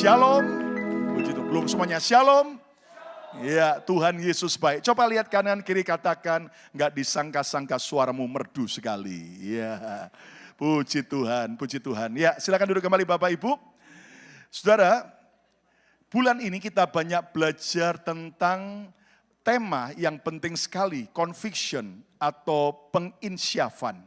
Shalom. Puji Tuhan. Belum semuanya shalom. Ya, Tuhan Yesus baik. Coba lihat kanan kiri, katakan, nggak disangka-sangka suaramu merdu sekali. Ya, puji Tuhan, puji Tuhan. Ya, silakan duduk kembali Bapak Ibu. Saudara, bulan ini kita banyak belajar tentang tema yang penting sekali, conviction atau penginsyafan.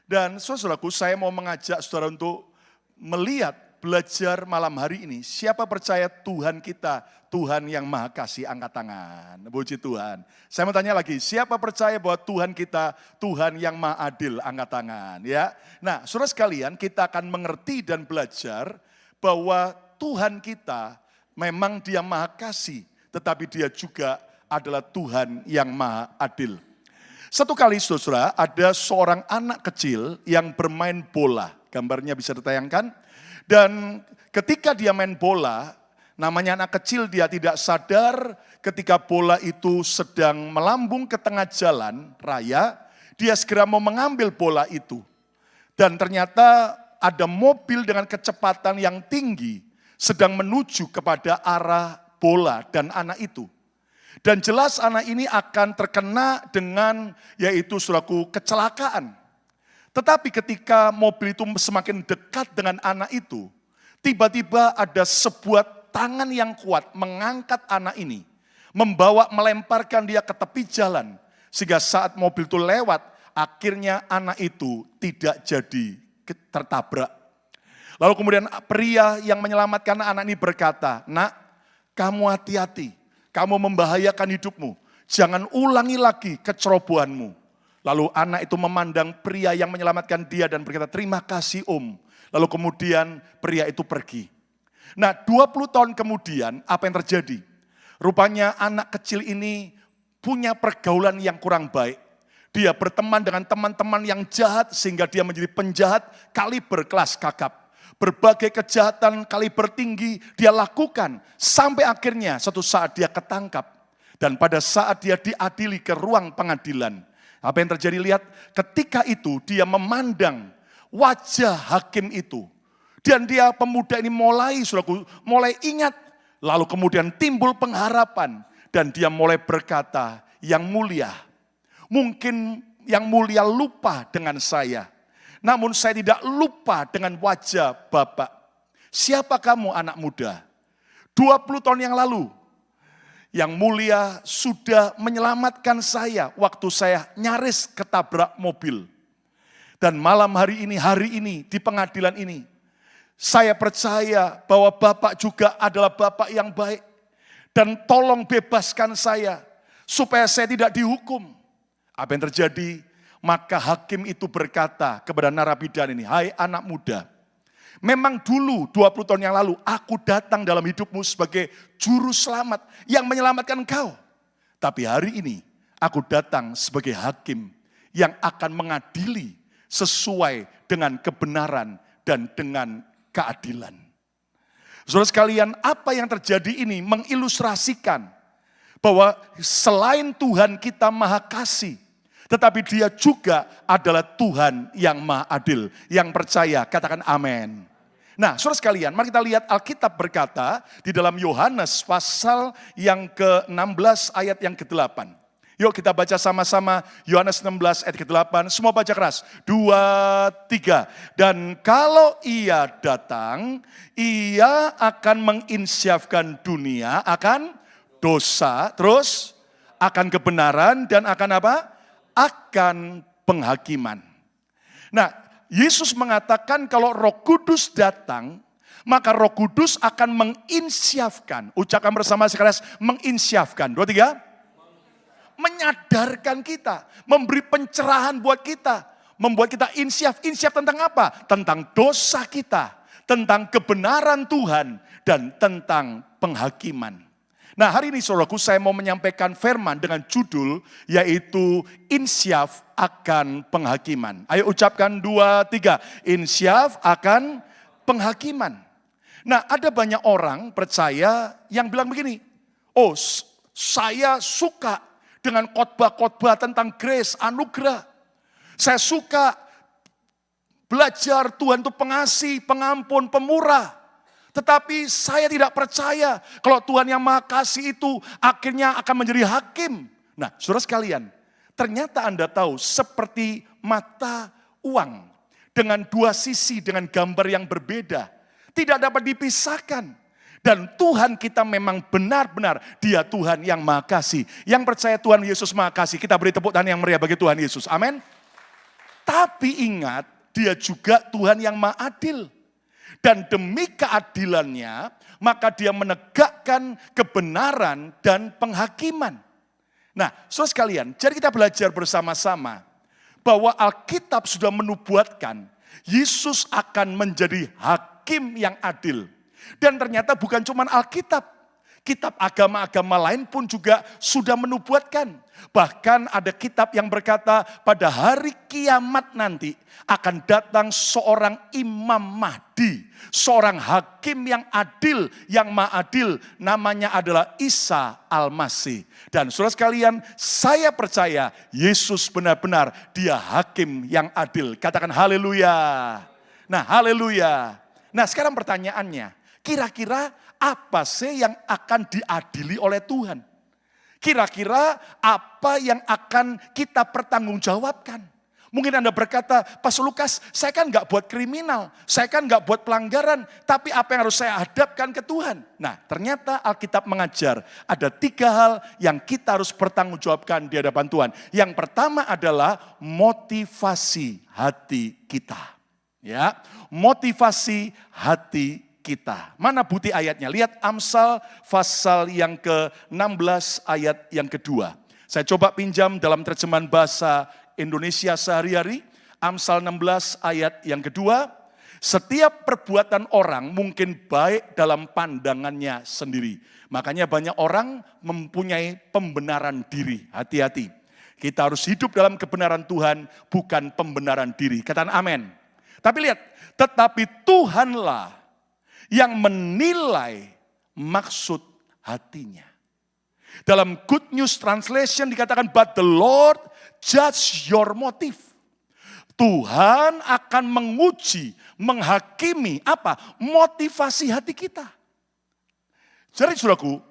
Dan saudaraku, saya mau mengajak saudara untuk melihat, belajar malam hari ini, siapa percaya Tuhan kita, Tuhan yang Maha Kasih, angkat tangan. Puji Tuhan. Saya mau tanya lagi, siapa percaya bahwa Tuhan kita, Tuhan yang Maha Adil, angkat tangan. Ya. Nah, saudara sekalian, kita akan mengerti dan belajar bahwa Tuhan kita memang Dia Maha Kasih, tetapi Dia juga adalah Tuhan yang Maha Adil. Satu kali saudara, ada seorang anak kecil yang bermain bola. Gambarnya bisa ditayangkan. Dan ketika dia main bola, namanya anak kecil, dia tidak sadar ketika bola itu sedang melambung ke tengah jalan raya, dia segera mau mengambil bola itu. Dan ternyata ada mobil dengan kecepatan yang tinggi sedang menuju kepada arah bola dan anak itu. Dan jelas anak ini akan terkena dengan yaitu saudaraku kecelakaan. Tetapi ketika mobil itu semakin dekat dengan anak itu, tiba-tiba ada sebuah tangan yang kuat mengangkat anak ini, melemparkan dia ke tepi jalan, sehingga saat mobil itu lewat, akhirnya anak itu tidak jadi tertabrak. Lalu kemudian pria yang menyelamatkan anak ini berkata, "Nak, kamu hati-hati, kamu membahayakan hidupmu, jangan ulangi lagi kecerobohanmu." Lalu anak itu memandang pria yang menyelamatkan dia dan berkata, "Terima kasih Om." Lalu kemudian pria itu pergi. Nah 20 tahun kemudian apa yang terjadi? Rupanya anak kecil ini punya pergaulan yang kurang baik. Dia berteman dengan teman-teman yang jahat sehingga dia menjadi penjahat kaliber kelas kakap. Berbagai kejahatan kaliber tinggi dia lakukan sampai akhirnya suatu saat dia ketangkap. Dan pada saat dia diadili ke ruang pengadilan, apa yang terjadi? Lihat, ketika itu dia memandang wajah hakim itu. Dan dia pemuda ini mulai ingat. Lalu kemudian timbul pengharapan. Dan dia mulai berkata, "Yang mulia, mungkin yang mulia lupa dengan saya. Namun saya tidak lupa dengan wajah Bapak. Siapa kamu anak muda? 20 tahun yang lalu, Yang mulia sudah menyelamatkan saya waktu saya nyaris ketabrak mobil. Dan malam hari ini di pengadilan ini, saya percaya bahwa Bapak juga adalah Bapak yang baik. Dan tolong bebaskan saya supaya saya tidak dihukum." Apa yang terjadi? Maka hakim itu berkata kepada narapidana ini, "Hai anak muda, memang dulu 20 tahun yang lalu aku datang dalam hidupmu sebagai juru selamat yang menyelamatkan engkau. Tapi hari ini aku datang sebagai hakim yang akan mengadili sesuai dengan kebenaran dan dengan keadilan." Saudara sekalian, apa yang terjadi ini mengilustrasikan bahwa selain Tuhan kita Maha Kasih, tetapi Dia juga adalah Tuhan yang Maha Adil. Yang percaya, katakan amin. Nah, saudara sekalian, mari kita lihat Alkitab berkata di dalam Yohanes pasal yang ke-16 ayat yang ke-8. Yuk kita baca sama-sama Yohanes 16 ayat ke-8. Semua baca keras. 2, 3. "Dan kalau Ia datang, Ia akan menginsyafkan dunia akan dosa, terus akan kebenaran dan akan apa? Akan penghakiman." Nah, Yesus mengatakan kalau Roh Kudus datang, maka Roh Kudus akan menginsyafkan. Ucapkan bersama keras, menginsyafkan. 2, 3. Menyadarkan kita, memberi pencerahan buat kita, membuat kita insyaf. Insyaf tentang apa? Tentang dosa kita, tentang kebenaran Tuhan, dan tentang penghakiman. Nah hari ini saudaraku, saya mau menyampaikan firman dengan judul yaitu insyaf akan penghakiman. Ayo ucapkan 2, 3. Insyaf akan penghakiman. Nah ada banyak orang percaya yang bilang begini, "Oh saya suka dengan khotbah-khotbah tentang grace, anugerah. Saya suka belajar Tuhan itu pengasih, pengampun, pemurah. Tetapi saya tidak percaya kalau Tuhan yang Maha Kasih itu akhirnya akan menjadi hakim. Nah, saudara sekalian, ternyata Anda tahu seperti mata uang dengan dua sisi dengan gambar yang berbeda. Tidak dapat dipisahkan. Dan Tuhan kita memang benar-benar Dia Tuhan yang Maha Kasih. Yang percaya Tuhan Yesus Maha Kasih, kita beri tepuk tangan yang meriah bagi Tuhan Yesus. Amin. Tapi ingat, Dia juga Tuhan yang Maha Adil. Dan demi keadilannya, maka Dia menegakkan kebenaran dan penghakiman. Nah, saudara sekalian, jadi kita belajar bersama-sama bahwa Alkitab sudah menubuatkan Yesus akan menjadi hakim yang adil. Dan ternyata bukan cuma Alkitab, kitab agama-agama lain pun juga sudah menubuatkan. Bahkan ada kitab yang berkata pada hari kiamat nanti akan datang seorang Imam Mahdi, seorang hakim yang adil, yang maha adil, namanya adalah Isa Al-Masih. Dan saudara sekalian, saya percaya Yesus benar-benar Dia hakim yang adil. Katakan haleluya. Nah, haleluya. Nah, sekarang pertanyaannya, kira-kira apa sih yang akan diadili oleh Tuhan? Kira-kira apa yang akan kita pertanggungjawabkan? Mungkin Anda berkata, Pastor Lukas, saya kan gak buat kriminal, saya kan gak buat pelanggaran, tapi apa yang harus saya hadapkan ke Tuhan? Nah, ternyata Alkitab mengajar ada 3 hal yang kita harus pertanggungjawabkan di hadapan Tuhan. Yang pertama adalah motivasi hati kita. Ya, motivasi hati kita. Mana bukti ayatnya? Lihat Amsal pasal yang ke-16 ayat yang kedua. Saya coba pinjam dalam terjemahan bahasa Indonesia sehari-hari. Amsal 16 ayat yang kedua. Setiap perbuatan orang mungkin baik dalam pandangannya sendiri. Makanya banyak orang mempunyai pembenaran diri. Hati-hati. Kita harus hidup dalam kebenaran Tuhan, bukan pembenaran diri. Katakan amin. Tapi lihat, tetapi Tuhanlah yang menilai maksud hatinya. Dalam Good News Translation dikatakan, but the Lord judge your motive. Tuhan akan menguji, menghakimi apa? Motivasi hati kita. Jadi saudaraku,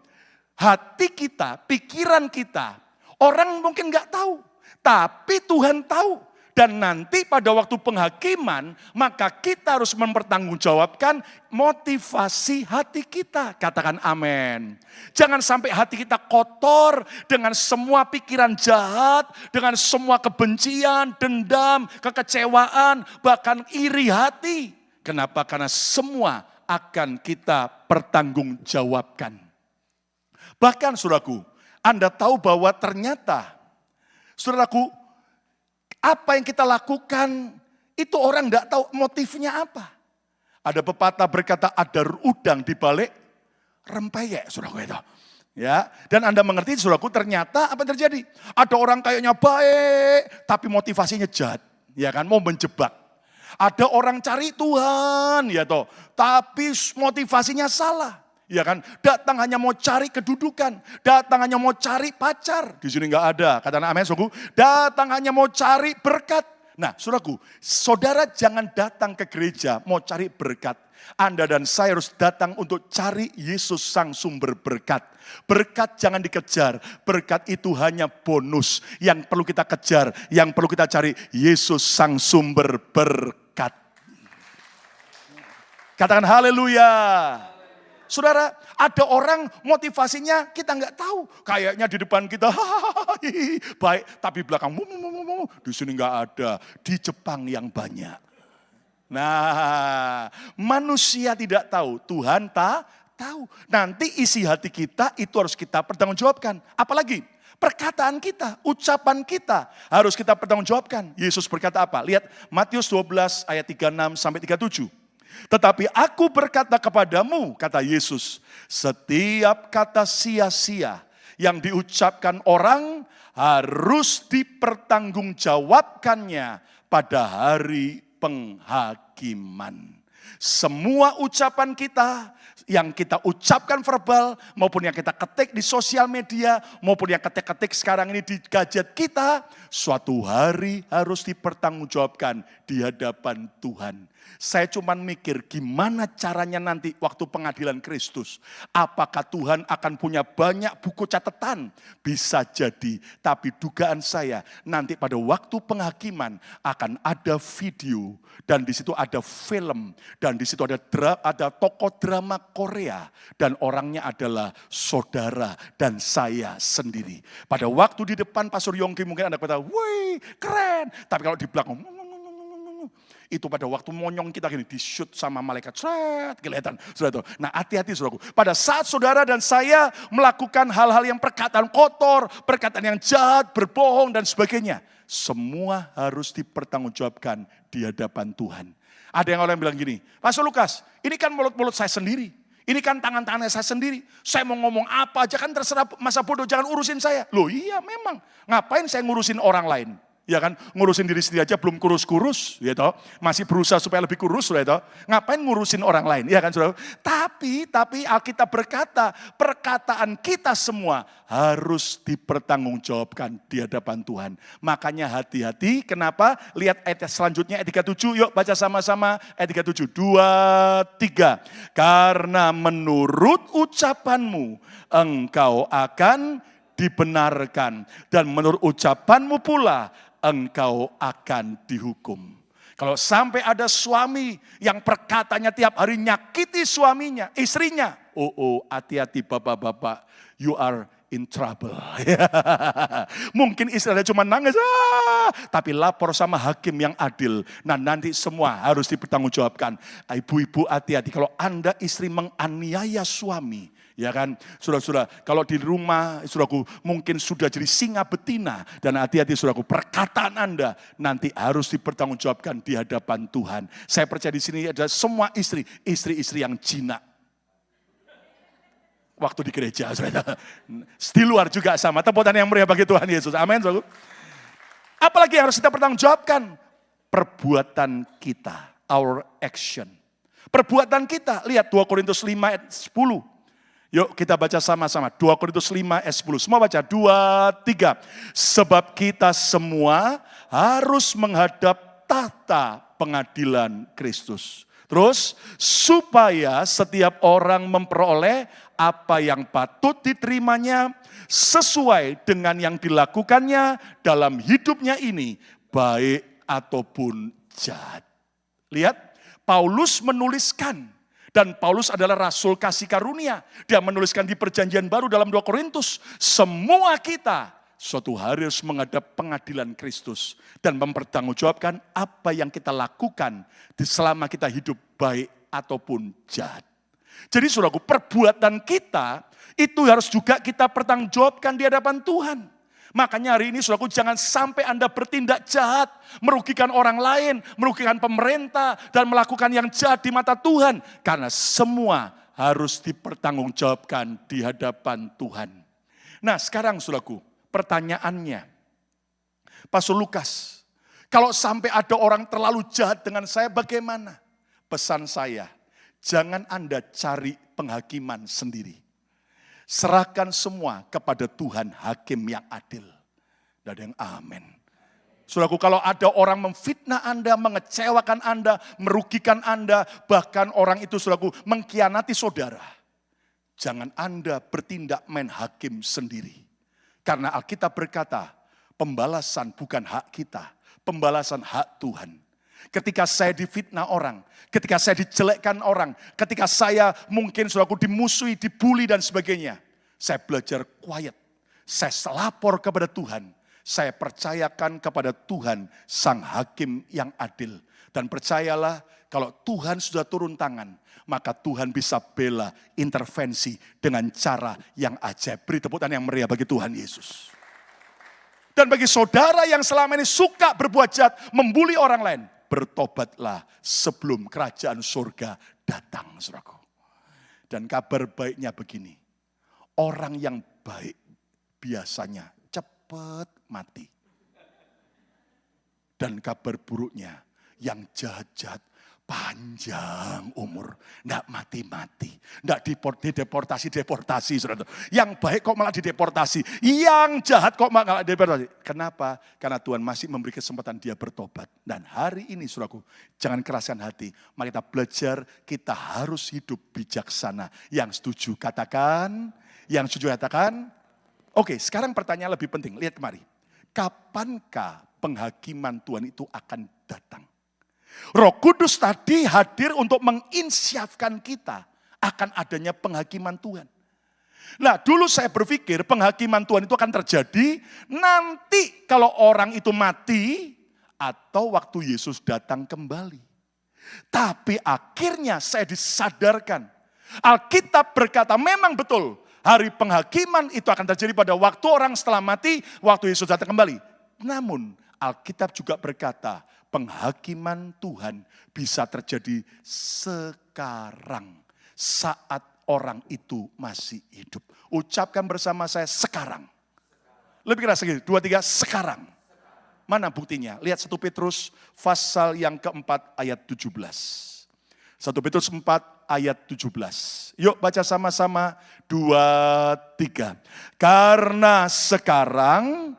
hati kita, pikiran kita, orang mungkin gak tahu. Tapi Tuhan tahu. Dan nanti pada waktu penghakiman, maka kita harus mempertanggungjawabkan motivasi hati kita. Katakan amin. Jangan sampai hati kita kotor dengan semua pikiran jahat, dengan semua kebencian, dendam, kekecewaan, bahkan iri hati. Kenapa? Karena semua akan kita pertanggungjawabkan. Bahkan saudaraku, Anda tahu bahwa ternyata, saudaraku, apa yang kita lakukan, itu orang tidak tahu motifnya apa. Ada pepatah berkata, ada udang di balik rempeyek, saudaraku itu. Ya, dan Anda mengerti, saudaraku, ternyata apa yang terjadi? Ada orang kayaknya baik, tapi motivasinya jahat. Ya kan, mau menjebak. Ada orang cari Tuhan, ya toh, tapi motivasinya salah. Ya kan, datang hanya mau cari kedudukan, datang hanya mau cari pacar. Di sini enggak ada, kata anak amin, saudaraku. Datang hanya mau cari berkat. Nah, saudaraku, saudara jangan datang ke gereja mau cari berkat. Anda dan saya harus datang untuk cari Yesus sang sumber berkat. Berkat jangan dikejar, berkat itu hanya bonus. Yang perlu kita kejar, yang perlu kita cari Yesus sang sumber berkat. Katakan haleluya. Saudara, ada orang motivasinya kita nggak tahu. Kayaknya di depan kita baik, tapi belakang di sini nggak ada. Di Jepang yang banyak. Nah, manusia tidak tahu, Tuhan tahu. Nanti isi hati kita itu harus kita pertanggungjawabkan. Apalagi perkataan kita, ucapan kita harus kita pertanggungjawabkan. Yesus berkata apa? Lihat Matius 12 ayat 36 sampai 37. Tetapi aku berkata kepadamu, kata Yesus, setiap kata sia-sia yang diucapkan orang harus dipertanggungjawabkannya pada hari penghakiman. Semua ucapan kita, yang kita ucapkan verbal, maupun yang kita ketik di sosial media, maupun yang ketik-ketik sekarang ini di gadget kita, suatu hari harus dipertanggungjawabkan di hadapan Tuhan. Saya cuma mikir gimana caranya nanti waktu pengadilan Kristus. Apakah Tuhan akan punya banyak buku catatan? Bisa jadi, tapi dugaan saya nanti pada waktu penghakiman akan ada video dan di situ ada film dan di situ ada tokoh drama Korea dan orangnya adalah saudara dan saya sendiri. Pada waktu di depan Pastor Yongki mungkin Anda kata, wih keren. Tapi kalau di belakang, itu pada waktu monyong kita gini, di-shoot sama malaikat, kelihatan. Saudara. Nah hati-hati saudaraku, pada saat saudara dan saya melakukan hal-hal yang perkataan kotor, perkataan yang jahat, berbohong dan sebagainya. Semua harus dipertanggungjawabkan di hadapan Tuhan. Ada yang orang bilang gini, Pastor Lukas, ini kan mulut-mulut saya sendiri. Ini kan tangan-tangannya saya sendiri. Saya mau ngomong apa aja kan terserah, masa bodoh jangan urusin saya. Loh iya memang, ngapain saya ngurusin orang lain? Ya kan, ngurusin diri sendiri aja belum kurus-kurus, ya toh. Masih berusaha supaya lebih kurus, ya toh. Ngapain ngurusin orang lain, ya kan saudara. Tapi Alkitab berkata, perkataan kita semua harus dipertanggungjawabkan di hadapan Tuhan. Makanya hati-hati, kenapa? Lihat ayat selanjutnya, ayat 37, yuk baca sama-sama, ayat 37, 2, 3. Karena menurut ucapanmu, engkau akan dibenarkan. Dan menurut ucapanmu pula, engkau akan dihukum. Kalau sampai ada suami yang perkataannya tiap hari nyakiti suaminya, istrinya. Hati-hati bapak-bapak, you are in trouble. Mungkin istrinya cuma nangis, tapi lapor sama hakim yang adil. Nah nanti semua harus dipertanggungjawabkan. Ibu-ibu hati-hati, kalau Anda istri menganiaya suami, ya kan, saudara-saudara, kalau di rumah, saudaraku, mungkin sudah jadi singa betina. Dan hati-hati saudaraku, perkataan Anda nanti harus dipertanggungjawabkan di hadapan Tuhan. Saya percaya di sini ada semua istri-istri yang jinak. Waktu di gereja, saudara. Di luar juga sama, tepuk tangan yang meriah bagi Tuhan Yesus. Amin, saudaraku. Apalagi yang harus kita pertanggungjawabkan? Perbuatan kita, our action. Perbuatan kita, lihat 2 Korintus 5 ayat 10. Yuk kita baca sama-sama, 2 Korintus 5 ayat 10. Semua baca, 2, 3. Sebab kita semua harus menghadap tahta pengadilan Kristus. Terus, supaya setiap orang memperoleh apa yang patut diterimanya sesuai dengan yang dilakukannya dalam hidupnya ini, baik ataupun jahat. Lihat, Paulus menuliskan. Dan Paulus adalah rasul kasih karunia. Dia menuliskan di perjanjian baru dalam 2 Korintus. Semua kita suatu hari harus menghadap pengadilan Kristus. Dan mempertanggungjawabkan apa yang kita lakukan selama kita hidup baik ataupun jahat. Jadi saudaraku, perbuatan kita itu harus juga kita pertanggungjawabkan di hadapan Tuhan. Makanya hari ini saudaraku jangan sampai Anda bertindak jahat, merugikan orang lain, merugikan pemerintah, dan melakukan yang jahat di mata Tuhan. Karena semua harus dipertanggungjawabkan di hadapan Tuhan. Nah sekarang saudaraku, pertanyaannya, Pastor Lukas, kalau sampai ada orang terlalu jahat dengan saya bagaimana? Pesan saya, jangan Anda cari penghakiman sendiri. Serahkan semua kepada Tuhan hakim yang adil. Dan ada yang amin. Saudaraku, kalau ada orang memfitnah Anda, mengecewakan Anda, merugikan Anda, bahkan orang itu saudaraku mengkhianati saudara. Jangan Anda bertindak main hakim sendiri. Karena Alkitab berkata, pembalasan bukan hak kita, pembalasan hak Tuhan. Ketika saya difitnah orang, ketika saya dijelekkan orang, ketika saya mungkin saudaraku dimusuhi, dibully dan sebagainya. Saya belajar quiet, saya lapor kepada Tuhan. Saya percayakan kepada Tuhan sang hakim yang adil. Dan percayalah kalau Tuhan sudah turun tangan, maka Tuhan bisa bela intervensi dengan cara yang ajaib. Beri tepuk tangan yang meriah bagi Tuhan Yesus. Dan bagi saudara yang selama ini suka berbuat jahat, membuli orang lain, bertobatlah sebelum kerajaan surga datang, saudaraku. Dan kabar baiknya begini, orang yang baik biasanya cepat mati. Dan kabar buruknya, yang jahat-jahat panjang umur, enggak mati-mati, enggak dideportasi, saudara. Yang baik kok malah dideportasi, yang jahat kok malah dideportasi. Kenapa? Karena Tuhan masih memberi kesempatan dia bertobat. Dan hari ini, saudaraku, jangan keraskan hati. Mari kita belajar, kita harus hidup bijaksana. Yang setuju katakan, yang setuju katakan. Oke, sekarang pertanyaan lebih penting, lihat kemari. Kapankah penghakiman Tuhan itu akan datang? Roh Kudus tadi hadir untuk menginsyafkan kita akan adanya penghakiman Tuhan. Nah, dulu saya berpikir penghakiman Tuhan itu akan terjadi nanti kalau orang itu mati atau waktu Yesus datang kembali. Tapi akhirnya saya disadarkan. Alkitab berkata memang betul hari penghakiman itu akan terjadi pada waktu orang setelah mati, waktu Yesus datang kembali. Namun Alkitab juga berkata penghakiman Tuhan bisa terjadi sekarang saat orang itu masih hidup. Ucapkan bersama saya sekarang. Lebih keras lagi, 2, 3, sekarang. Mana buktinya? Lihat 1 Petrus pasal yang keempat ayat 17. 1 Petrus 4 ayat 17. Yuk baca sama-sama, 2, 3. Karena sekarang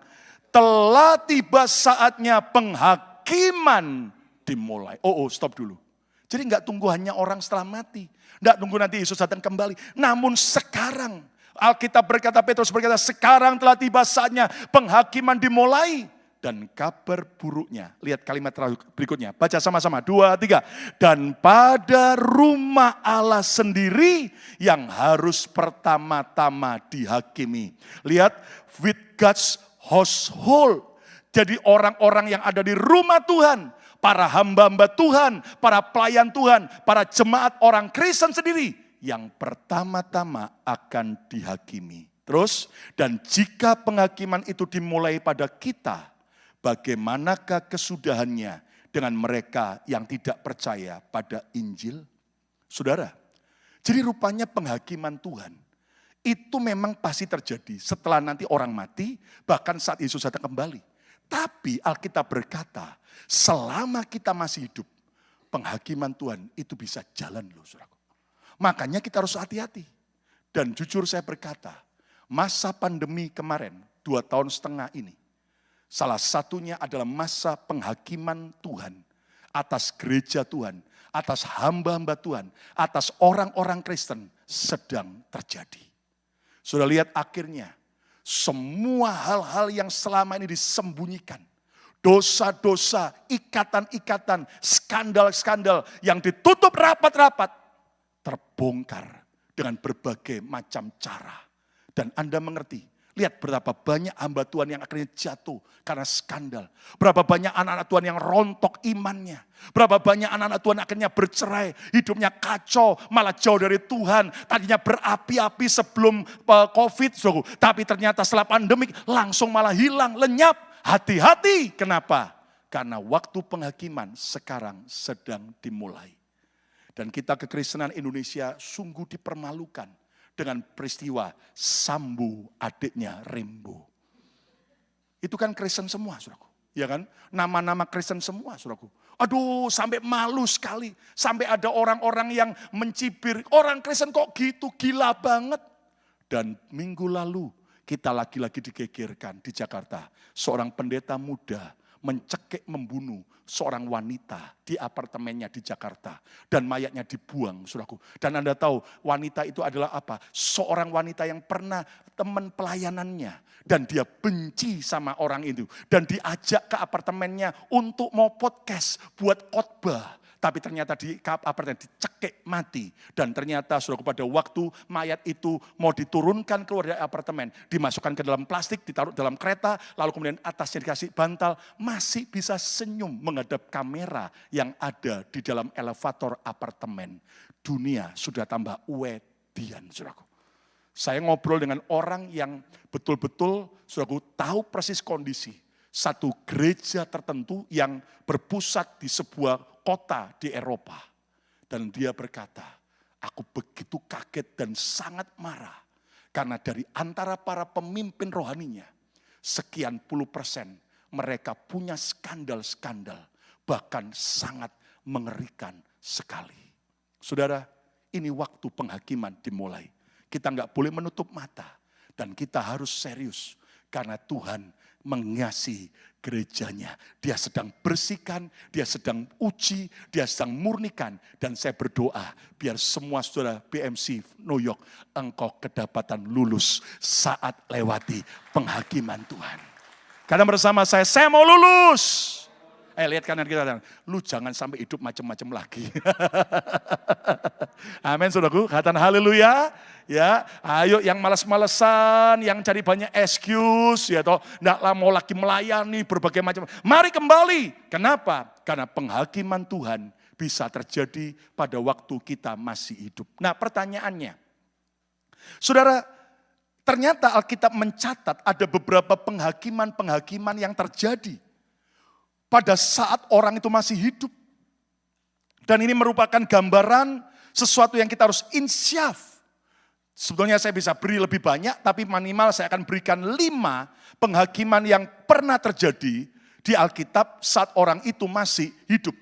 telah tiba saatnya penghakiman dimulai. Stop dulu. Jadi enggak tunggu hanya orang setelah mati. Enggak tunggu nanti Yesus datang kembali. Namun sekarang, Alkitab berkata, Petrus berkata, sekarang telah tiba saatnya penghakiman dimulai. Dan kabar buruknya, lihat kalimat berikutnya. Baca sama-sama, 2, 3. Dan pada rumah Allah sendiri yang harus pertama-tama dihakimi. Lihat, with God's household. Jadi orang-orang yang ada di rumah Tuhan, para hamba-hamba Tuhan, para pelayan Tuhan, para jemaat orang Kristen sendiri yang pertama-tama akan dihakimi. Terus, dan jika penghakiman itu dimulai pada kita, bagaimanakah kesudahannya dengan mereka yang tidak percaya pada Injil? Saudara, jadi rupanya penghakiman Tuhan itu memang pasti terjadi setelah nanti orang mati, bahkan saat Yesus datang kembali. Tapi Alkitab berkata, selama kita masih hidup, penghakiman Tuhan itu bisa jalan loh, saudaraku. Makanya kita harus hati-hati. Dan jujur saya berkata, masa pandemi kemarin, 2,5 tahun ini, salah satunya adalah masa penghakiman Tuhan atas gereja Tuhan, atas hamba-hamba Tuhan, atas orang-orang Kristen sedang terjadi. Sudah lihat akhirnya, semua hal-hal yang selama ini disembunyikan, dosa-dosa, ikatan-ikatan, skandal-skandal yang ditutup rapat-rapat, terbongkar dengan berbagai macam cara. Dan Anda mengerti, lihat berapa banyak hamba Tuhan yang akhirnya jatuh karena skandal. Berapa banyak anak-anak Tuhan yang rontok imannya. Berapa banyak anak-anak Tuhan akhirnya bercerai, hidupnya kacau, malah jauh dari Tuhan. Tadinya berapi-api sebelum COVID, tapi ternyata setelah pandemik langsung malah hilang, lenyap. Hati-hati, kenapa? Karena waktu penghakiman sekarang sedang dimulai. Dan kita kekristenan Indonesia sungguh dipermalukan dengan peristiwa Sambo adiknya Rembo. Itu kan Kristen semua, saudaraku. Ya kan? Nama-nama Kristen semua, saudaraku. Aduh, sampai malu sekali. Sampai ada orang-orang yang mencibir. Orang Kristen kok gitu, gila banget. Dan minggu lalu kita lagi-lagi digegerkan di Jakarta. Seorang pendeta muda mencekik membunuh seorang wanita di apartemennya di Jakarta. Dan mayatnya dibuang, saudaraku. Dan Anda tahu wanita itu adalah apa? Seorang wanita yang pernah teman pelayanannya. Dan dia benci sama orang itu. Dan diajak ke apartemennya untuk mau podcast, buat khotbah. Tapi ternyata di apartemen dicekik mati. Dan ternyata saudaraku pada waktu mayat itu mau diturunkan keluar dari apartemen. Dimasukkan ke dalam plastik, ditaruh dalam kereta. Lalu kemudian atasnya dikasih bantal. Masih bisa senyum menghadap kamera yang ada di dalam elevator apartemen. Dunia sudah tambah uedian, saudaraku. Saya ngobrol dengan orang yang betul-betul saudaraku tahu persis kondisi. Satu gereja tertentu yang berpusat di sebuah kota di Eropa. Dan dia berkata, aku begitu kaget dan sangat marah. Karena dari antara para pemimpin rohaninya, sekian puluh persen mereka punya skandal-skandal. Bahkan sangat mengerikan sekali. Saudara, ini waktu penghakiman dimulai. Kita nggak boleh menutup mata. Dan kita harus serius. Karena Tuhan mengasihi gerejanya. Dia sedang bersihkan, dia sedang uji, dia sedang murnikan. Dan saya berdoa biar semua saudara BMC New York, engkau kedapatan lulus saat lewati penghakiman Tuhan. Karena bersama saya mau lulus. Lihat kanan kita, lu jangan sampai hidup macam-macam lagi. Amin, saudaraku, katakan haleluya. Ya, ayo yang malas-malesan, yang cari banyak excuse, ya toh, nggak mau lagi melayani berbagai macam. Mari kembali. Kenapa? Karena penghakiman Tuhan bisa terjadi pada waktu kita masih hidup. Nah, pertanyaannya, saudara, ternyata Alkitab mencatat ada beberapa penghakiman-penghakiman yang terjadi pada saat orang itu masih hidup. Dan ini merupakan gambaran sesuatu yang kita harus insyaf. Sebetulnya saya bisa beri lebih banyak, tapi minimal saya akan berikan 5 penghakiman yang pernah terjadi di Alkitab saat orang itu masih hidup.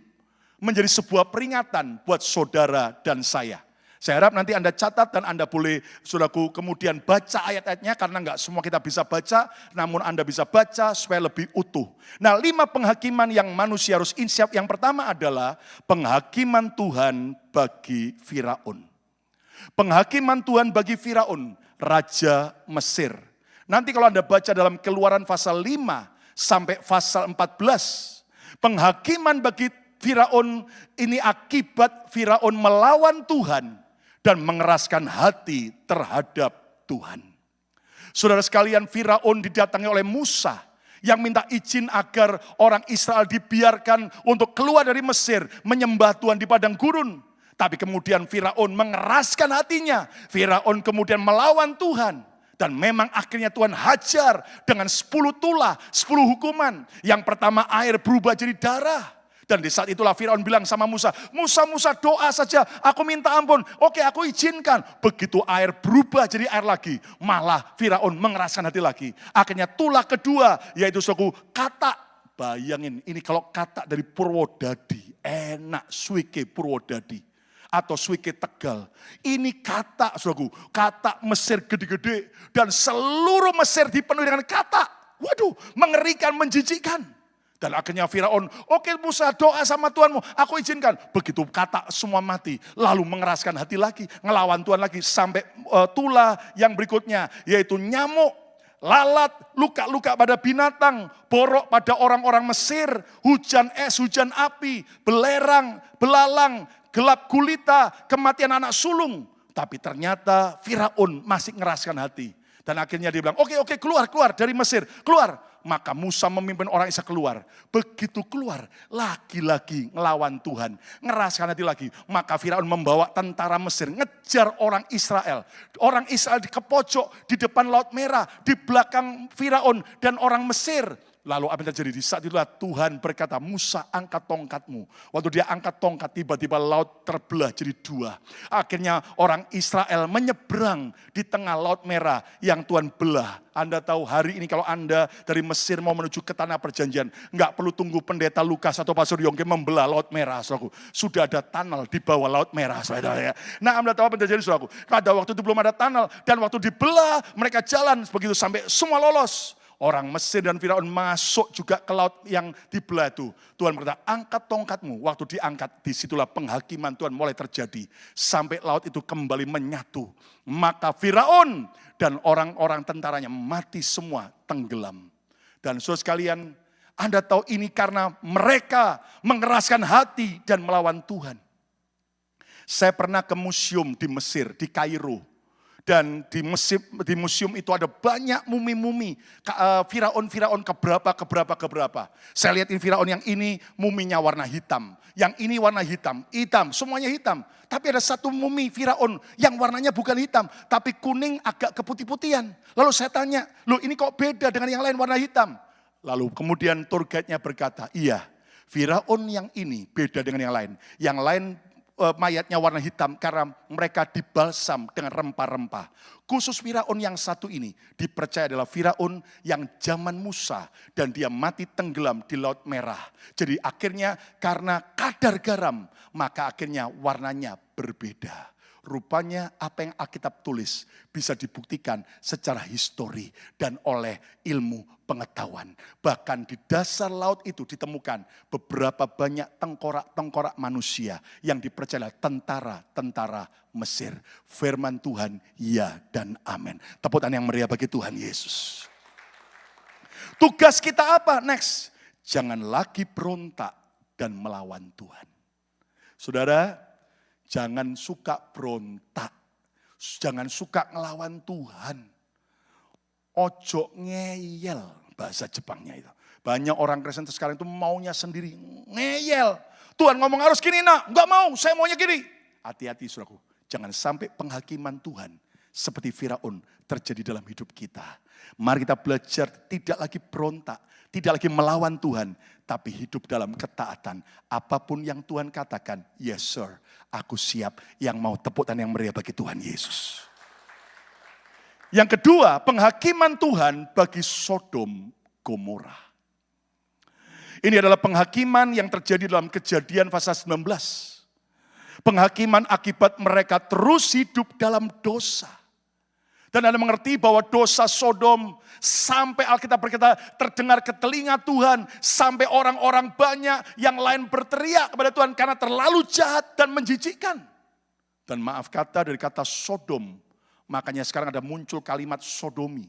Menjadi sebuah peringatan buat saudara dan saya. Saya harap nanti Anda catat dan Anda boleh, saudaraku, kemudian baca ayat-ayatnya karena enggak semua kita bisa baca, namun Anda bisa baca supaya lebih utuh. Nah, 5 penghakiman yang manusia harus insyaf. Yang pertama adalah penghakiman Tuhan bagi Firaun. Penghakiman Tuhan bagi Firaun, Raja Mesir. Nanti kalau Anda baca dalam Keluaran pasal 5 sampai pasal 14, penghakiman bagi Firaun ini akibat Firaun melawan Tuhan dan mengeraskan hati terhadap Tuhan. Saudara sekalian, Firaun didatangi oleh Musa yang minta izin agar orang Israel dibiarkan untuk keluar dari Mesir, menyembah Tuhan di padang gurun. Tapi kemudian Firaun mengeraskan hatinya. Firaun kemudian melawan Tuhan. Dan memang akhirnya Tuhan hajar dengan 10 tulah, 10 hukuman. Yang pertama, air berubah jadi darah. Dan di saat itulah Firaun bilang sama Musa, Musa doa saja, aku minta ampun. Oke, aku izinkan. Begitu air berubah jadi air lagi, malah Firaun mengeraskan hati lagi. Akhirnya tulah kedua, yaitu suku Katak. Bayangin, ini kalau Katak dari Purwodadi, enak, Swike Purwodadi. Atau Swike Tegal. Ini Katak, saudaraku. Katak Mesir gede-gede. Dan seluruh Mesir dipenuhi dengan katak. Waduh, mengerikan, menjijikkan. Dan akhirnya Firaun, oke Musa doa sama Tuhanmu, aku izinkan. Begitu katak semua mati, lalu mengeraskan hati lagi, ngelawan Tuhan lagi. Sampai tulah yang berikutnya, yaitu nyamuk, lalat, luka-luka pada binatang, borok pada orang-orang Mesir, hujan es, hujan api, belerang, belalang, gelap gulita, kematian anak sulung. Tapi ternyata Firaun masih ngeraskan hati. Dan akhirnya dia bilang, oke, keluar dari Mesir, keluar. Maka Musa memimpin orang Israel keluar. Begitu keluar, lagi-lagi ngelawan Tuhan. Ngeraskan hati lagi. Maka Firaun membawa tentara Mesir, ngejar orang Israel. Orang Israel di kepojok, di depan Laut Merah, di belakang Firaun dan orang Mesir. Lalu apa yang terjadi? Di saat itulah Tuhan berkata, Musa angkat tongkatmu. Waktu dia angkat tongkat, tiba-tiba laut terbelah jadi 2. Akhirnya orang Israel menyeberang di tengah Laut Merah yang Tuhan belah. Anda tahu hari ini kalau Anda dari Mesir mau menuju ke tanah perjanjian, nggak perlu tunggu pendeta Lukas atau Pastor Yongke membelah Laut Merah, saudaraku. Sudah ada tunnel di bawah Laut Merah, saudara. Nah, Anda tahu apa yang terjadi, saudaraku? Pada waktu itu belum ada tunnel, dan waktu dibelah, mereka jalan begitu sampai semua lolos. Orang Mesir dan Firaun masuk juga ke laut yang dibelah itu. Tuhan berkata, angkat tongkatmu. Waktu diangkat, disitulah penghakiman Tuhan mulai terjadi. Sampai laut itu kembali menyatu. Maka Firaun dan orang-orang tentaranya mati semua, tenggelam. Dan saudara sekalian, Anda tahu ini karena mereka mengeraskan hati dan melawan Tuhan. Saya pernah ke museum di Mesir, di Kairo. Dan di museum itu ada banyak mumi-mumi. Firaun keberapa. Saya lihat Firaun yang ini muminya warna hitam. Yang ini warna hitam, semuanya hitam. Tapi ada satu mumi Firaun yang warnanya bukan hitam, tapi kuning agak keputih-putihan. Lalu saya tanya, loh ini kok beda dengan yang lain warna hitam? Lalu kemudian tour guide-nya berkata, iya Firaun yang ini beda dengan yang lain. Yang lain mayatnya warna hitam karena mereka dibalsam dengan rempah-rempah. Khusus Firaun yang satu ini dipercaya adalah Firaun yang zaman Musa dan dia mati tenggelam di Laut Merah. Jadi akhirnya karena kadar garam maka akhirnya warnanya berbeda. Rupanya apa yang Alkitab tulis bisa dibuktikan secara histori dan oleh ilmu pengetahuan. Bahkan di dasar laut itu ditemukan beberapa banyak tengkorak-tengkorak manusia yang dipercaya tentara-tentara Mesir. Firman Tuhan ya dan amin. Tepuk tangan yang meriah bagi Tuhan Yesus. Tugas kita apa? Next. Jangan lagi berontak dan melawan Tuhan. Saudara, jangan suka berontak. Jangan suka ngelawan Tuhan. Ojo ngeyel, bahasa Jepangnya itu. Banyak orang Kristen sekarang itu maunya sendiri, ngeyel. Tuhan ngomong harus gini, nak, enggak mau, saya maunya gini. Hati-hati saudaraku, jangan sampai penghakiman Tuhan seperti Firaun terjadi dalam hidup kita. Mari kita belajar tidak lagi berontak, tidak lagi melawan Tuhan, tapi hidup dalam ketaatan. Apapun yang Tuhan katakan, yes sir, aku siap. Yang mau tepuk tangan yang meriah bagi Tuhan Yesus. Yang kedua, penghakiman Tuhan bagi Sodom Gomora. Ini adalah penghakiman yang terjadi dalam Kejadian pasal 19. Penghakiman akibat mereka terus hidup dalam dosa. Dan Anda mengerti bahwa dosa Sodom sampai Alkitab berkata terdengar ke telinga Tuhan. Sampai orang-orang banyak yang lain berteriak kepada Tuhan karena terlalu jahat dan menjijikkan. Dan maaf kata dari kata Sodom, makanya sekarang ada muncul kalimat sodomi.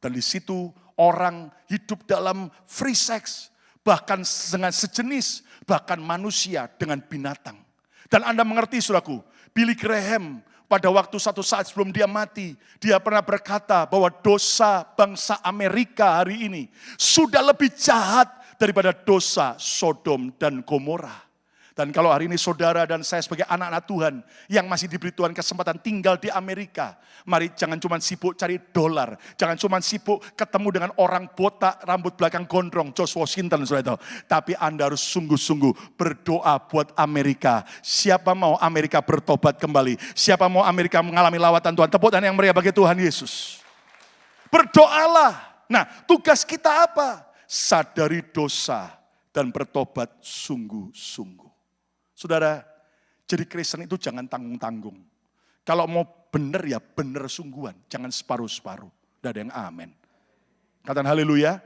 Dan di situ orang hidup dalam free sex. Bahkan dengan sejenis, bahkan manusia dengan binatang. Dan Anda mengerti saudaraku, Billy Graham pada waktu satu saat sebelum dia mati, dia pernah berkata bahwa dosa bangsa Amerika hari ini sudah lebih jahat daripada dosa Sodom dan Gomora. Dan kalau hari ini saudara dan saya sebagai anak-anak Tuhan yang masih diberi Tuhan kesempatan tinggal di Amerika, mari jangan cuma sibuk cari dolar, jangan cuma sibuk ketemu dengan orang botak rambut belakang gondrong, George Washington, saudara. Tapi Anda harus sungguh-sungguh berdoa buat Amerika. Siapa mau Amerika bertobat kembali? Siapa mau Amerika mengalami lawatan Tuhan? Tepuk tangan yang meriah bagi Tuhan Yesus. Berdoalah. Nah, tugas kita apa? Sadari dosa dan bertobat sungguh-sungguh. Saudara, jadi Kristen itu jangan tanggung-tanggung. Kalau mau benar ya benar sungguhan, jangan separuh-separuh. Tidak ada yang amin. Katakan haleluya.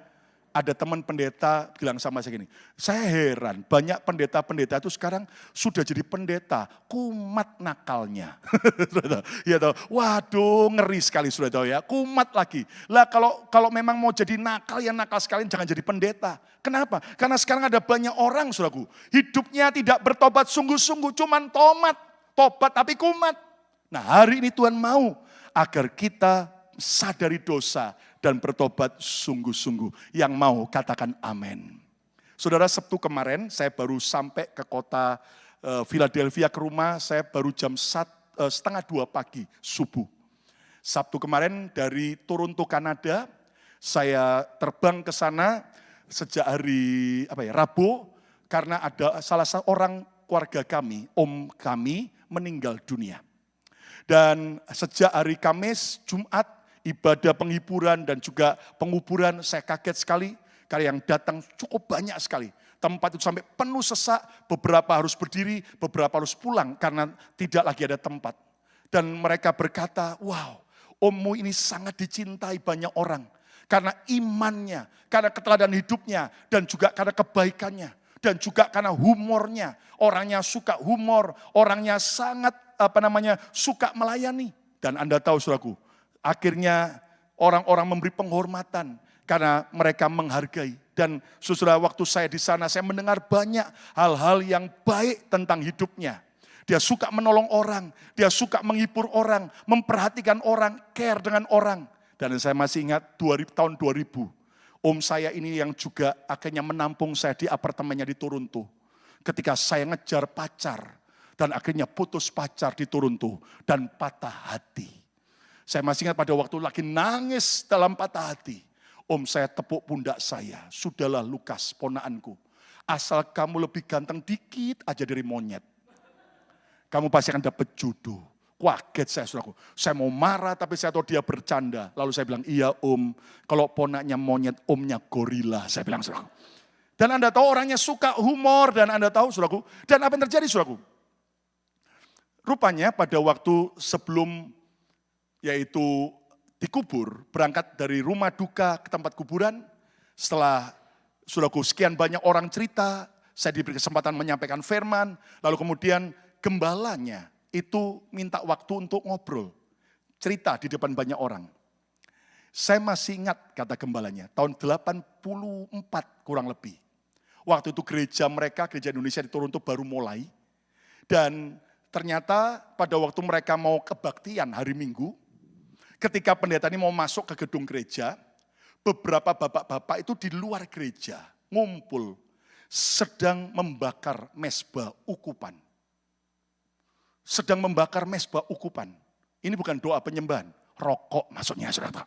Ada teman pendeta bilang sama saya gini, saya heran banyak pendeta-pendeta itu sekarang sudah jadi pendeta, kumat nakalnya. Ya tahu, waduh ngeri sekali sudah tahu ya, kumat lagi. Lah kalau memang mau jadi nakal ya nakal sekalian, jangan jadi pendeta. Kenapa? Karena sekarang ada banyak orang saudaraku, hidupnya tidak bertobat sungguh-sungguh, cuman tobat tapi kumat. Nah hari ini Tuhan mau agar kita sadari dosa dan bertobat sungguh-sungguh. Yang mau katakan amin. Saudara, Sabtu kemarin saya baru sampai ke kota Philadelphia ke rumah, saya baru jam 1:30 pagi subuh. Sabtu kemarin dari Toronto, Kanada, saya terbang ke sana sejak hari Rabu karena ada salah seorang keluarga kami, om kami meninggal dunia. Dan sejak hari Kamis, Jumat, ibadah penghiburan dan juga penguburan, saya kaget sekali karena yang datang cukup banyak sekali. Tempat itu sampai penuh sesak, beberapa harus berdiri, beberapa harus pulang karena tidak lagi ada tempat. Dan mereka berkata, wow, ommu ini sangat dicintai banyak orang. Karena imannya, karena keteladanan hidupnya, dan juga karena kebaikannya. Dan juga karena humornya, orangnya suka humor, orangnya sangat suka melayani. Dan Anda tahu saudaraku, akhirnya orang-orang memberi penghormatan karena mereka menghargai. Dan saudara, waktu saya di sana saya mendengar banyak hal-hal yang baik tentang hidupnya. Dia suka menolong orang, dia suka menghibur orang, memperhatikan orang, care dengan orang. Dan saya masih ingat tahun 2000, om saya ini yang juga akhirnya menampung saya di apartemennya di Toronto. Ketika saya ngejar pacar dan akhirnya putus pacar di Toronto dan patah hati. Saya masih ingat pada waktu lagi nangis dalam patah hati. Om saya tepuk pundak saya. Sudahlah Lukas, ponaanku. Asal kamu lebih ganteng dikit aja dari monyet. kamu pasti akan dapat jodoh. Kaget saya, saudaraku. Saya mau marah tapi saya tahu dia bercanda. Lalu saya bilang, iya om, kalau ponaknya monyet, omnya gorila. Saya bilang, saudaraku. Dan Anda tahu orangnya suka humor dan Anda tahu, saudaraku. Dan apa yang terjadi, saudaraku? Rupanya pada waktu sebelum yaitu dikubur, berangkat dari rumah duka ke tempat kuburan, setelah saudaraku sekian banyak orang cerita, saya diberi kesempatan menyampaikan firman, lalu kemudian gembalanya itu minta waktu untuk ngobrol, cerita di depan banyak orang. Saya masih ingat kata gembalanya, tahun 84 kurang lebih. Waktu itu gereja mereka, gereja Indonesia di Toronto baru mulai. Dan ternyata pada waktu mereka mau kebaktian hari Minggu, ketika pendeta ini mau masuk ke gedung gereja, beberapa bapak-bapak itu di luar gereja ngumpul, sedang membakar mesbah ukupan. Sedang membakar mesbah ukupan. Ini bukan doa penyembahan, rokok maksudnya, saudara.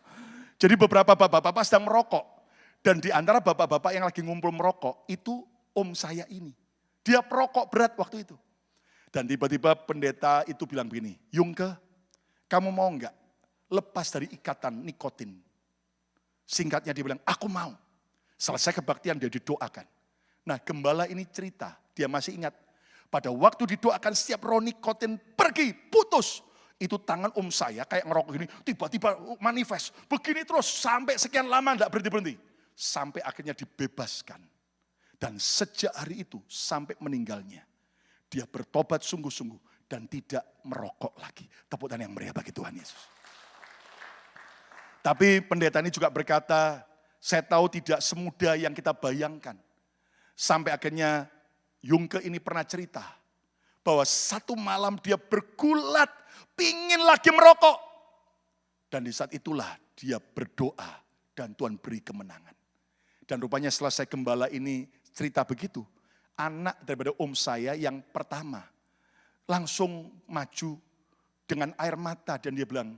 Jadi beberapa bapak-bapak sedang merokok. Dan di antara bapak-bapak yang lagi ngumpul merokok, itu om saya ini. Dia perokok berat waktu itu. Dan tiba-tiba pendeta itu bilang begini, Yungke, kamu mau enggak lepas dari ikatan nikotin? Singkatnya dia bilang, aku mau. Selesai kebaktian dia didoakan. Nah gembala ini cerita, dia masih ingat. Pada waktu didoakan setiap roh nikotin pergi, putus. Itu tangan om saya kayak ngerokok gini, tiba-tiba manifest. Begini terus sampai sekian lama enggak berhenti-berhenti. Sampai akhirnya dibebaskan. Dan sejak hari itu sampai meninggalnya, dia bertobat sungguh-sungguh dan tidak merokok lagi. Tepuk tangan yang meriah bagi Tuhan Yesus. Tapi pendeta ini juga berkata, saya tahu tidak semudah yang kita bayangkan. Sampai akhirnya Yungke ini pernah cerita bahwa satu malam dia bergulat, pingin lagi merokok. Dan di saat itulah dia berdoa dan Tuhan beri kemenangan. Dan rupanya selesai gembala ini cerita begitu, anak daripada om saya yang pertama langsung maju dengan air mata dan dia bilang,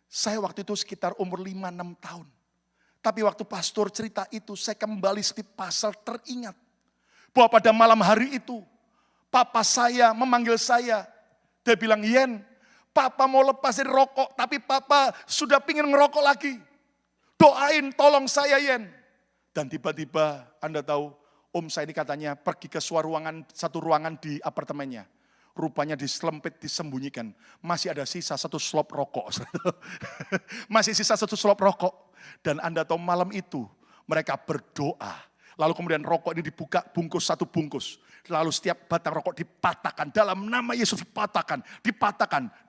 saya waktu itu sekitar umur 5-6 tahun. Tapi waktu pastor cerita itu saya kembali setiap pasal teringat. Bahwa pada malam hari itu, papa saya memanggil saya. Dia bilang, Yen, papa mau lepas dari rokok, tapi papa sudah pingin ngerokok lagi. Doain tolong saya, Yen. Dan tiba-tiba Anda tahu, om saya ini katanya pergi ke satu ruangan di apartemennya. Rupanya diselempit, disembunyikan. Masih ada sisa satu slop rokok. Masih sisa satu slop rokok. Dan Anda tahu malam itu mereka berdoa. Lalu kemudian rokok ini dibuka bungkus satu bungkus. Lalu setiap batang rokok dipatahkan. Dalam nama Yesus dipatahkan.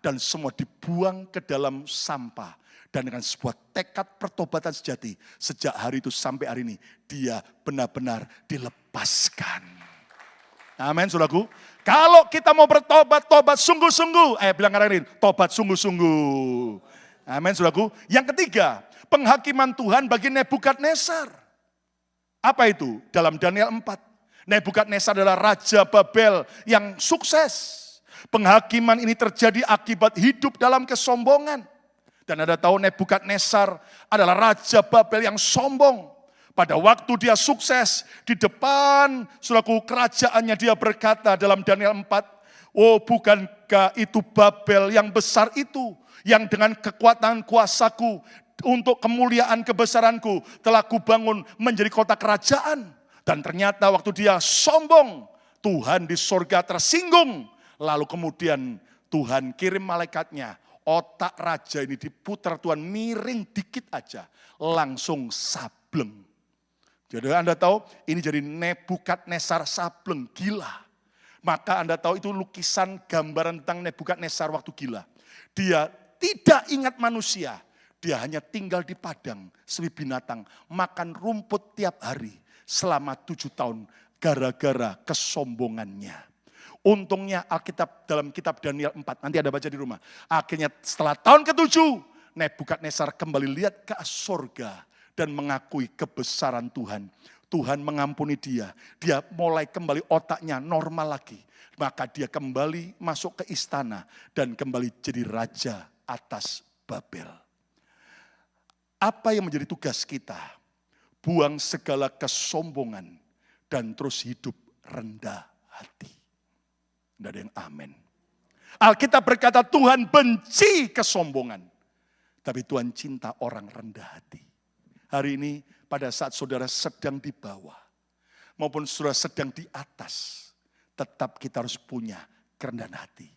Dan semua dibuang ke dalam sampah. Dan dengan sebuah tekad pertobatan sejati. Sejak hari itu sampai hari ini. Dia benar-benar dilepaskan. Amin, saudaraku. Kalau kita mau bertobat, tobat sungguh-sungguh. Bilang orang lain, tobat sungguh-sungguh. Amin, saudaraku. Yang ketiga, penghakiman Tuhan bagi Nebukadnezar. Apa itu? Dalam Daniel 4. Nebukadnezar adalah Raja Babel yang sukses. Penghakiman ini terjadi akibat hidup dalam kesombongan. Dan Anda tahu Nebukadnezar adalah Raja Babel yang sombong. Pada waktu dia sukses, di depan saudaraku kerajaannya dia berkata dalam Daniel 4, oh bukankah itu Babel yang besar itu, yang dengan kekuatan kuasaku, untuk kemuliaan kebesaranku telah kubangun menjadi kota kerajaan. Dan ternyata waktu dia sombong, Tuhan di sorga tersinggung. Lalu kemudian Tuhan kirim malaikatnya, otak raja ini diputar Tuhan miring dikit aja, langsung sableng. Jadi Anda tahu ini jadi Nebukadnezar sableng, gila. Maka Anda tahu itu lukisan gambaran tentang Nebukadnezar waktu gila. Dia tidak ingat manusia. Dia hanya tinggal di padang, seperti binatang, makan rumput tiap hari selama 7 tahun gara-gara kesombongannya. Untungnya Alkitab dalam kitab Daniel 4, nanti Anda baca di rumah. Akhirnya setelah tahun ke-7, Nebukadnezar kembali lihat ke surga dan mengakui kebesaran Tuhan. Tuhan mengampuni dia. Dia mulai kembali otaknya normal lagi. Maka dia kembali masuk ke istana dan kembali jadi raja atas Babel. Apa yang menjadi tugas kita? Buang segala kesombongan dan terus hidup rendah hati. Tidak ada yang amin. Alkitab berkata Tuhan benci kesombongan. Tapi Tuhan cinta orang rendah hati. Hari ini pada saat saudara sedang di bawah, maupun saudara sedang di atas, tetap kita harus punya kerendahan hati.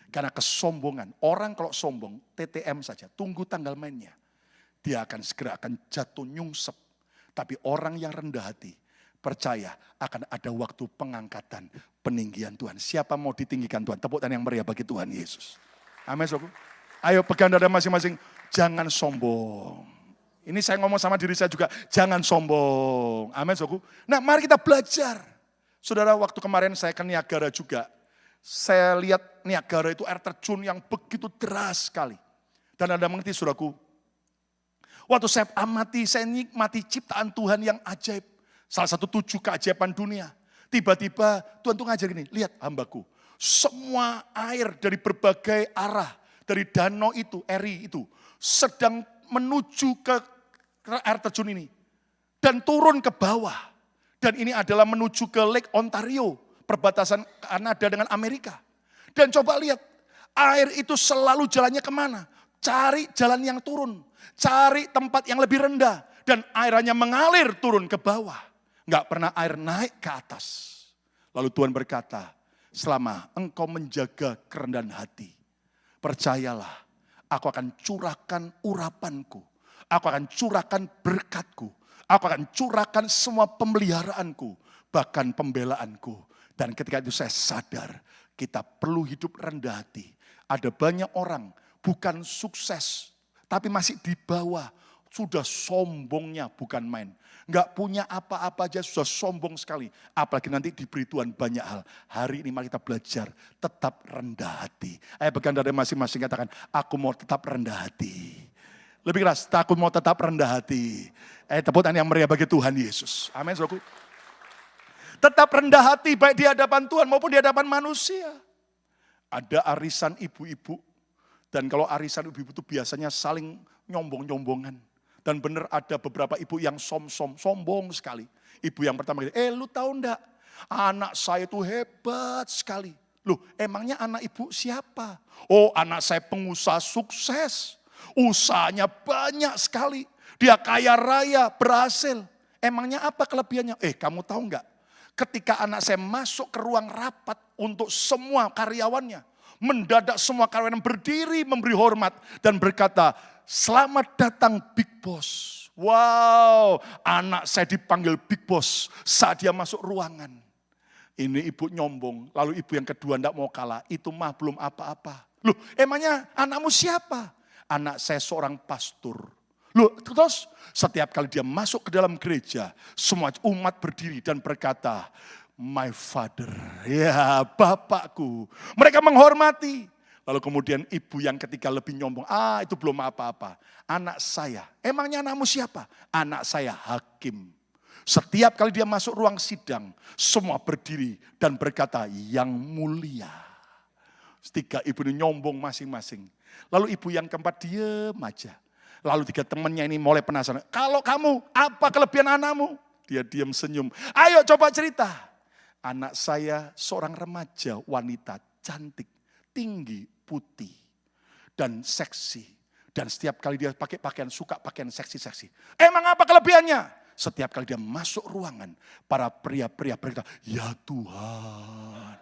Karena kesombongan, orang kalau sombong, TTM saja, tunggu tanggal mainnya. Dia akan segera jatuh nyungsep. Tapi orang yang rendah hati, percaya akan ada waktu pengangkatan, peninggian Tuhan. Siapa mau ditinggikan Tuhan? Tepuk tangan yang meriah bagi Tuhan Yesus. Amin, saudara. Ayo pegang dada masing-masing. Jangan sombong. Ini saya ngomong sama diri saya juga. Jangan sombong. Amin, saudara. Nah, mari kita belajar. Saudara, waktu kemarin saya ke Niagara juga. Saya lihat Niagara itu air terjun yang begitu deras sekali. Dan Anda mengerti, saudaraku. Waktu saya amati, saya nikmati ciptaan Tuhan yang ajaib. Salah satu 7 keajaiban dunia. Tiba-tiba Tuhan tuh ngajar gini, lihat hambaku. Semua air dari berbagai arah, dari danau itu, eri itu, sedang menuju ke air terjun ini. Dan turun ke bawah. Dan ini adalah menuju ke Lake Ontario, perbatasan Kanada dengan Amerika. Dan coba lihat, air itu selalu jalannya kemana? Cari jalan yang turun, cari tempat yang lebih rendah. Dan air hanya mengalir turun ke bawah. Nggak pernah air naik ke atas. Lalu Tuhan berkata, selama engkau menjaga kerendahan hati, percayalah, aku akan curahkan urapanku. Aku akan curahkan berkatku. Aku akan curahkan semua pemeliharaanku. Bahkan pembelaanku. Dan ketika itu saya sadar, kita perlu hidup rendah hati. Ada banyak orang bukan sukses, tapi masih di bawah. Sudah sombongnya bukan main. Nggak punya apa-apa aja sudah sombong sekali. Apalagi nanti diberi Tuhan banyak hal. Hari ini mari kita belajar tetap rendah hati. Ayo pegang dari masing-masing katakan, aku mau tetap rendah hati. Lebih keras, aku mau tetap rendah hati. Tepuk tangan yang meriah bagi Tuhan Yesus. Amin, saudaraku. Tetap rendah hati baik di hadapan Tuhan maupun di hadapan manusia. Ada arisan ibu-ibu. Dan kalau arisan ibu-ibu itu biasanya saling nyombong-nyombongan. Dan benar ada beberapa ibu yang sombong sekali. Ibu yang pertama, lu tahu enggak? Anak saya itu hebat sekali. Loh, emangnya anak ibu siapa? Oh, anak saya pengusaha sukses. Usahanya banyak sekali. Dia kaya raya, berhasil. Emangnya apa kelebihannya? Kamu tahu enggak? Ketika anak saya masuk ke ruang rapat untuk semua karyawannya. Mendadak semua karyawan berdiri memberi hormat. Dan berkata, selamat datang Big Boss. Wow, anak saya dipanggil Big Boss saat dia masuk ruangan. Ini ibu nyombong, lalu ibu yang kedua enggak mau kalah. Itu mah belum apa-apa. Loh, emangnya anakmu siapa? Anak saya seorang pastor. Loh, terus setiap kali dia masuk ke dalam gereja, semua umat berdiri dan berkata, my father, ya bapakku. Mereka menghormati. Lalu kemudian ibu yang ketiga lebih nyombong, itu belum apa-apa. Anak saya, emangnya anakmu siapa? Anak saya hakim. Setiap kali dia masuk ruang sidang, semua berdiri dan berkata, yang mulia. 3 ibu ini nyombong masing-masing. Lalu ibu yang keempat diam aja. Lalu 3 temannya ini mulai penasaran. Kalau kamu, apa kelebihan anakmu? Dia diam senyum. Ayo coba cerita. Anak saya seorang remaja wanita cantik, tinggi, putih, dan seksi. Dan setiap kali dia pakai pakaian, suka pakaian seksi-seksi. Emang apa kelebihannya? Setiap kali dia masuk ruangan, para pria-pria berkata, ya Tuhan.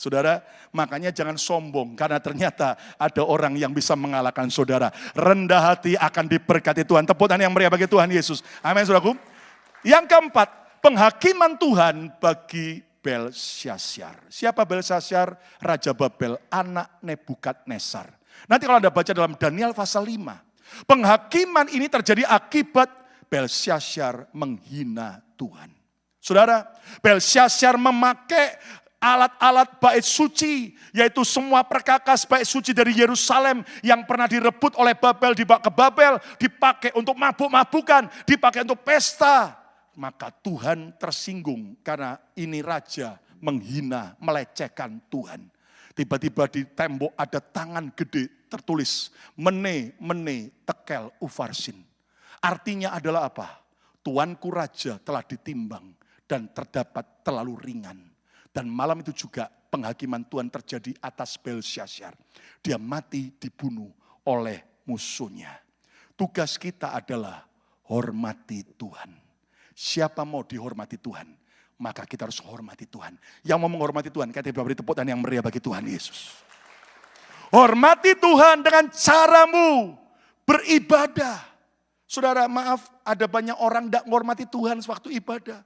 Saudara, makanya jangan sombong karena ternyata ada orang yang bisa mengalahkan saudara. Rendah hati akan diberkati Tuhan. Tepuk tangan yang meriah bagi Tuhan Yesus. Amin, saudaraku. Yang keempat, penghakiman Tuhan bagi Belsyazar. Siapa Belsyazar? Raja Babel, anak Nebukadnezar. Nanti kalau Anda baca dalam Daniel pasal 5, penghakiman ini terjadi akibat Belsyazar menghina Tuhan. Saudara, Belsyazar memakai alat-alat bait suci, yaitu semua perkakas bait suci dari Yerusalem yang pernah direbut oleh Babel, dibawa ke Babel, dipakai untuk mabuk-mabukan, dipakai untuk pesta. Maka Tuhan tersinggung karena ini raja menghina, melecehkan Tuhan. Tiba-tiba di tembok ada tangan gede tertulis, mene, mene, tekel, ufarsin. Artinya adalah apa? Tuanku raja telah ditimbang dan terdapat terlalu ringan. Dan malam itu juga penghakiman Tuhan terjadi atas Belsyazar. Dia mati dibunuh oleh musuhnya. Tugas kita adalah hormati Tuhan. Siapa mau dihormati Tuhan, maka kita harus hormati Tuhan. Yang mau menghormati Tuhan, kita beri tepuk tangan yang meriah bagi Tuhan Yesus. Hormati Tuhan dengan caramu beribadah. Saudara, maaf, ada banyak orang tidak menghormati Tuhan sewaktu ibadah.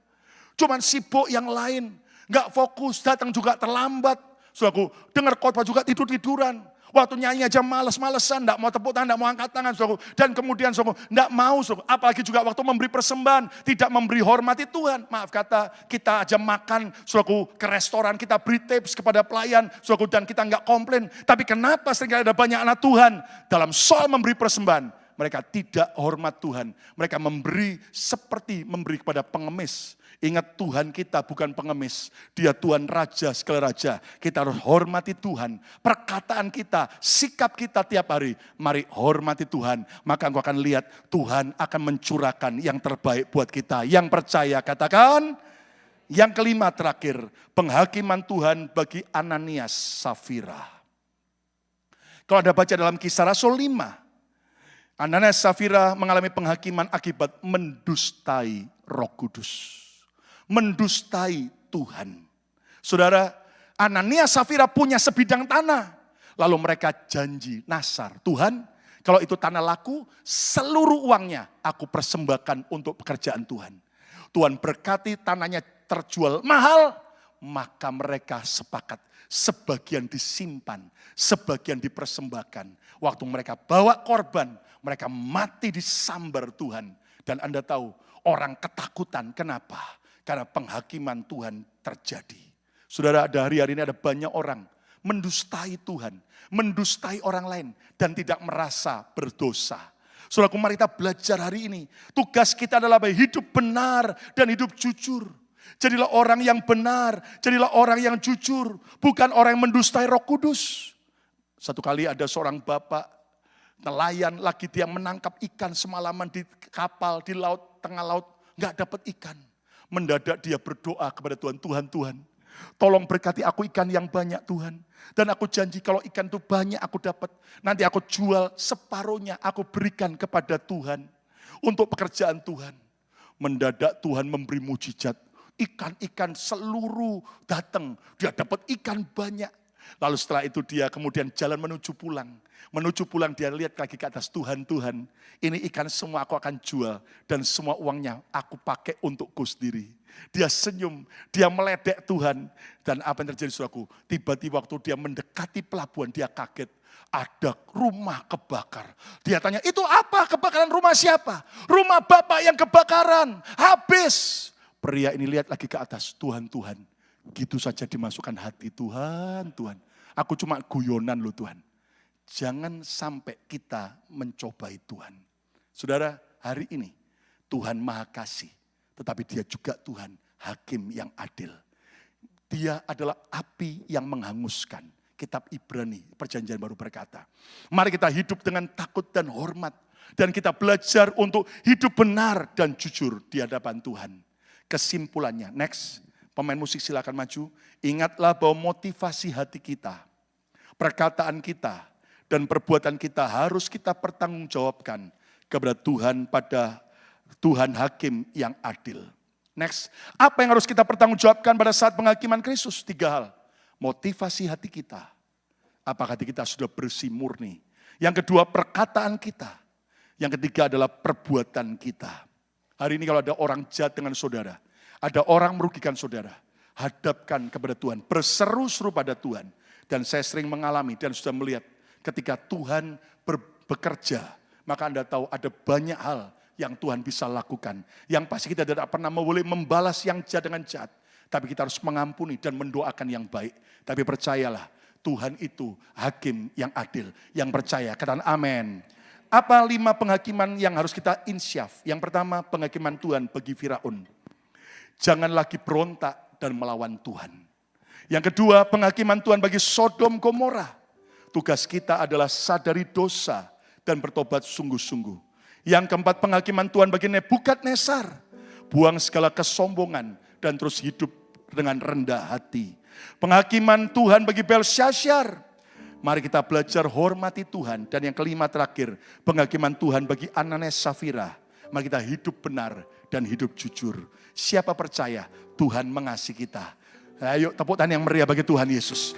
Cuman sibuk yang lain, nggak fokus, datang juga terlambat. Saudaraku, dengar khotbah juga tidur-tiduran. Waktu nyanyi aja males-malesan, enggak mau tepuk tangan, enggak mau angkat tangan, saudaraku. Dan kemudian saudaraku, enggak mau, saudaraku. Apalagi juga waktu memberi persembahan, tidak memberi hormati Tuhan. Maaf kata, kita aja makan, saudaraku, ke restoran, kita beri tips kepada pelayan, saudaraku, dan kita enggak komplain. Tapi kenapa seringkali ada banyak anak Tuhan dalam soal memberi persembahan? Mereka tidak hormat Tuhan. Mereka memberi seperti memberi kepada pengemis. Ingat, Tuhan kita bukan pengemis. Dia Tuhan Raja segala raja. Kita harus hormati Tuhan. Perkataan kita, sikap kita tiap hari. Mari hormati Tuhan. Maka engkau akan lihat Tuhan akan mencurahkan yang terbaik buat kita. Yang percaya katakan. Yang kelima terakhir, penghakiman Tuhan bagi Ananias Safira. Kalau Anda baca dalam Kisah Rasul 5. Ananias Safira mengalami penghakiman akibat mendustai Roh Kudus. Mendustai Tuhan. Saudara, Ananias Safira punya sebidang tanah. Lalu mereka janji nasar. Tuhan, kalau itu tanah laku, seluruh uangnya aku persembahkan untuk pekerjaan Tuhan. Tuhan berkati tanahnya terjual mahal, maka mereka sepakat. Sebagian disimpan, sebagian dipersembahkan. Waktu mereka bawa korban, mereka mati disambar Tuhan. Dan Anda tahu, orang ketakutan. Kenapa? Karena penghakiman Tuhan terjadi. Saudara, ada hari-hari ini ada banyak orang mendustai Tuhan, mendustai orang lain, dan tidak merasa berdosa. Saudaraku, mari kita belajar hari ini. Tugas kita adalah hidup benar dan hidup jujur. Jadilah orang yang benar, jadilah orang yang jujur, bukan orang yang mendustai Roh Kudus. Satu kali ada seorang bapak, nelayan lagi dia menangkap ikan semalaman di kapal, di laut, tengah laut, nggak dapat ikan. Mendadak dia berdoa kepada Tuhan, Tuhan, tolong berkati aku ikan yang banyak Tuhan. Dan aku janji kalau ikan itu banyak aku dapat, nanti aku jual separuhnya, aku berikan kepada Tuhan. Untuk pekerjaan Tuhan. Mendadak Tuhan memberi mujizat. Ikan-ikan seluruh datang, dia dapat ikan banyak. Lalu setelah itu dia kemudian jalan menuju pulang. Menuju pulang dia lihat lagi ke atas, Tuhan, ini ikan semua aku akan jual. Dan semua uangnya aku pakai untukku sendiri. Dia senyum, dia meledek Tuhan. Dan apa yang terjadi saudaraku? Tiba-tiba waktu dia mendekati pelabuhan dia kaget. Ada rumah kebakar. Dia tanya, itu apa kebakaran, rumah siapa? Rumah bapak yang kebakaran, habis. Pria ini lihat lagi ke atas, Tuhan. Gitu saja dimasukkan hati, Tuhan. Aku cuma guyonan loh Tuhan. Jangan sampai kita mencobai Tuhan. Saudara, hari ini Tuhan Maha Kasih. Tetapi dia juga Tuhan, Hakim yang adil. Dia adalah api yang menghanguskan. Kitab Ibrani, Perjanjian Baru berkata. Mari kita hidup dengan takut dan hormat. Dan kita belajar untuk hidup benar dan jujur di hadapan Tuhan. Kesimpulannya, next. Pemain musik silakan maju. Ingatlah bahwa motivasi hati kita, perkataan kita, dan perbuatan kita harus kita pertanggungjawabkan kepada Tuhan pada Tuhan Hakim yang adil. Next, apa yang harus kita pertanggungjawabkan pada saat penghakiman Kristus? 3 hal. Motivasi hati kita. Apakah hati kita sudah bersih murni? Yang kedua, perkataan kita. Yang ketiga adalah perbuatan kita. Hari ini kalau ada orang jahat dengan saudara, ada orang merugikan saudara, hadapkan kepada Tuhan, berseru-seru pada Tuhan. Dan saya sering mengalami dan sudah melihat ketika Tuhan bekerja, maka Anda tahu ada banyak hal yang Tuhan bisa lakukan. Yang pasti kita tidak pernah boleh membalas yang jahat dengan jahat. Tapi kita harus mengampuni dan mendoakan yang baik. Tapi percayalah, Tuhan itu Hakim yang adil, yang percaya. Katakan amin. Apa 5 penghakiman yang harus kita insyaf? Yang pertama, penghakiman Tuhan bagi Firaun. Jangan lagi berontak dan melawan Tuhan. Yang kedua, penghakiman Tuhan bagi Sodom Gomora. Tugas kita adalah sadari dosa dan bertobat sungguh-sungguh. Yang keempat, penghakiman Tuhan bagi Nebukadnezar. Buang segala kesombongan dan terus hidup dengan rendah hati. Penghakiman Tuhan bagi Belsyazar. Mari kita belajar hormati Tuhan. Dan yang kelima terakhir, penghakiman Tuhan bagi Ananias Safira. Mari kita hidup benar dan hidup jujur. Siapa percaya Tuhan mengasihi kita? Ayo tepuk tangan yang meriah bagi Tuhan Yesus.